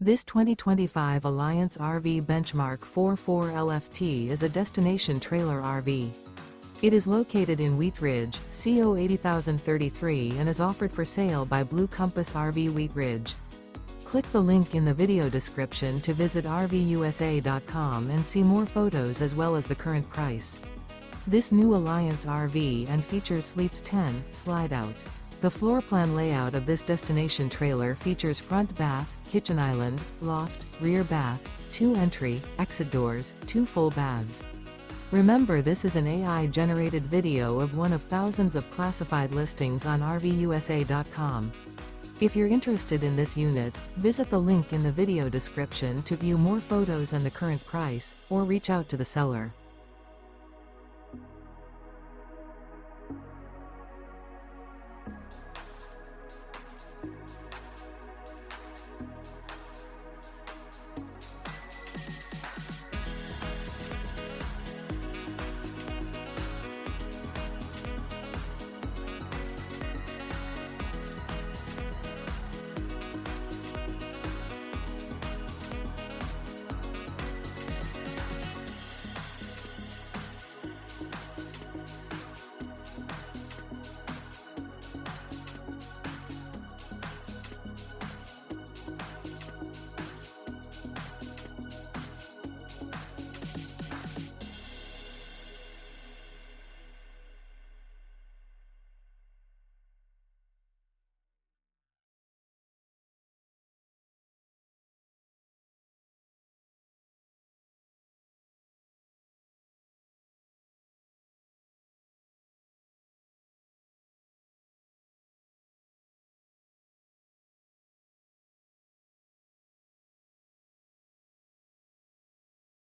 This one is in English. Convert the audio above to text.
This 2025 Alliance RV Benchmark 44 LFT is a destination trailer RV. It is located in Wheat Ridge, CO 80033 and is offered for sale by Blue Compass RV Wheat Ridge. Click the link in the video description to visit RVUSA.com and see more photos as well as the current price. This new Alliance RV and features Sleeps 10, Slideout. The floor plan layout of this destination trailer features front bath, kitchen island, loft, rear bath, 2 entry, exit doors, 2 full baths. Remember, this is an AI-generated video of one of thousands of classified listings on RVUSA.com. If you're interested in this unit, visit the link in the video description to view more photos and the current price, or reach out to the seller.